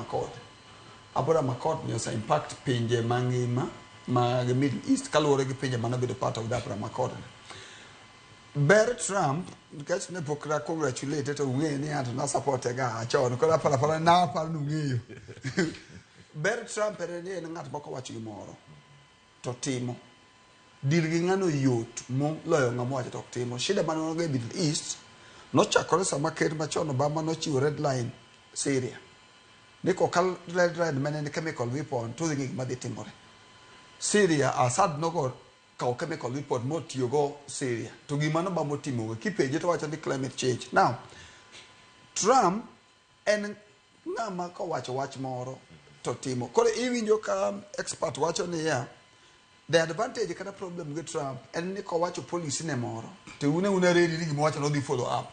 makod. Abora makod ni osa impact pinje mangima ma Middle East kaluwore gi pinje mano bedo part of that makod. Ber Trump because ne pokra congratulate to ng'e ni ato na support ga achon ko para na par nu ng'eyo. Ber Trump ni en ng'at moko wacho gimoro to timo. Dir gi ng'ano yot mo loyo ng'amo wacho to timo. Shida mano go Middle East no chakore sama ker machon Obama no chiwo red line Syria. Niko kal red line mane chemical weapon to ngi ma timore. Syria Assad no go ka chemical weapon mo tiyo go Syria. To gimano ba mo timo kipeje to wacho ni climate change. Now Trump en ng'ama ko wacho wach moro to timo. Koro iwinjo ka expert wacho ni ya the advantage kana problem with Trump en ni ko wacho policy ne moro to una ready ni gimo wacho no di follow up.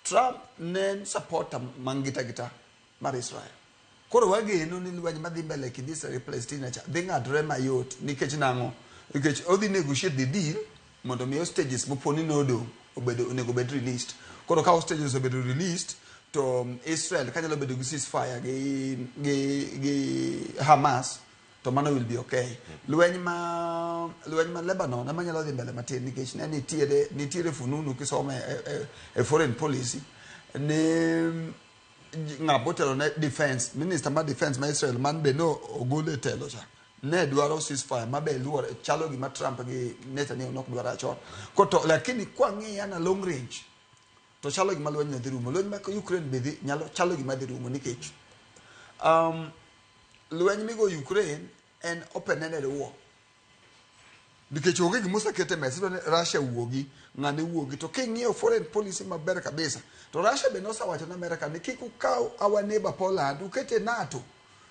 Trump nen supporter mangita mar Israel. Koro wageno ni lweny madhi mbele kind Israel Palestina cha dhi ng'adre mayot nikech nang'o nikech odhi negotiate the deal mondo mi hostages moponi nodo obedo onego bed released. Koro ka hostages obedo released to Israel kanyalo bedo gi ceasefire gi Hamas to mano will be okay. Lweny ma Lebanon amanyalo dhi mbele matin nikech ne nitiere fununu kisome e foreign policy ne ng'abotelo ne defense minister ma defense ma Israel man be no ogole telo cha ne dwaro ceasefire mabe luor chalo gi ma Trump gi Netanyahu nok dwaro achon koto lakini kwa ng'iya na long range to chalo gi ma lweny dhi rumo lweny ma Ukraine be dhi nyalo chalo gi ma dhi rumo nikech lweny migo Ukraine en open-ended war. Nikech onge gimo sekete mesi to Russia wuogi ng'ane wuogi to king'iyo foreign policy maber kabisa to Russia be nosawacho na America ni kik ukaw our neighbor Poland ukete NATO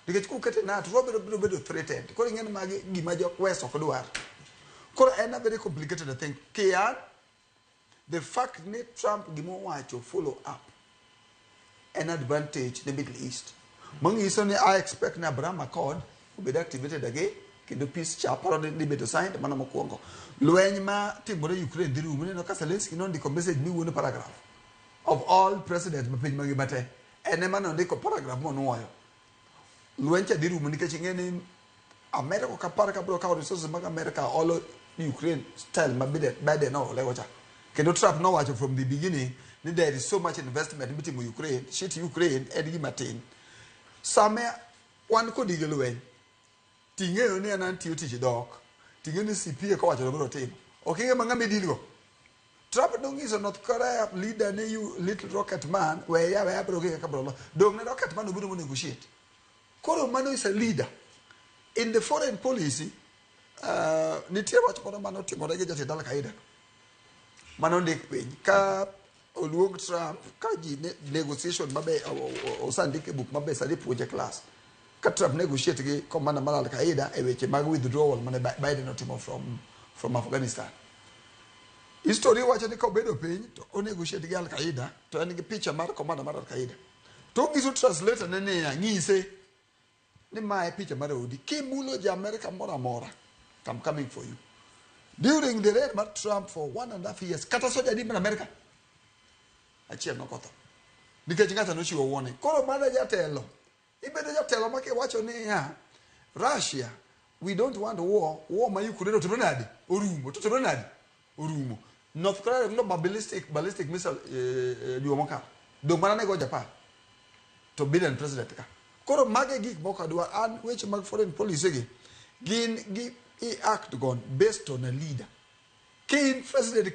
nikech kukete NATO to bedo threatened. Koro ing'en magi gima jo West ok dwar. Koro en a very complicated thing. Kian the fact ni Trump gimo wacho follow up an advantage in the Middle East. Mangiso ni I expect na Abraham Accord will be activated again. Kendo peace chapter ni beto signed mana mokwongo. Lweny ma timore Ukraine dhiru mune no ka Zelensky no ndiko message mi wuono paragraph of all presidents ma piny mangima te. Ene ma ndiko paragraph mo nuoyo. Lweny cha dhiru mune nikech ng'eni America ka par ka bro ka resources mag America all Ukraine style ma bede no lewo cha. Kendo Trump no wacho from the beginning ni there is so much investment between Ukraine, shit Ukraine and Gimatin. Same one ko dige lweny. Ting'eyo ni anan tiyo tich dok. Ting'eyo ni CPA ko wacho bro tim. Okenge mang'ama dilgo. Trump nongiso North Korea leader ne you little rocket man where ya bro ke ka bro. Dong ne rocket man obiro mo negotiate. Koro mano is a leader. In the foreign policy nitie wach moro mano timore gi jatend Al-Qaeda. Mano ndik piny ka oluong Trump ka ji negotiation mabe osandike book mabe sadi puonje class. Ka Trump negotiate gi commander mar Al-Qaeda e weche mag withdrawal mane Biden otimo from Afghanistan. History wacho ni ka obedo piny to o negotiate gi Al-Qaeda to en gi picha mar commander mar Al-Qaeda. To giso translator ne ng'ise ni mae picha mar odi kimulo ja America moro amora I'm coming for you. During the reign of Trump for 1.5 years, kata soja di in America. Achiel no kotho. Nikech ng'ato nochiwo warning. Koro mana jatelo. Ibedo jatelo make wacho ni ya Russia, we don't want war. War ma Ukraine to nadi. Orumo. To nadi. Orumo. North Korea no ballistic missile duomoka. Do mana nego Japan. To Biden president ka. Koro mage gik moko adwa an weche mag foreign policy gi gin gi act gone based on a leader. Kin president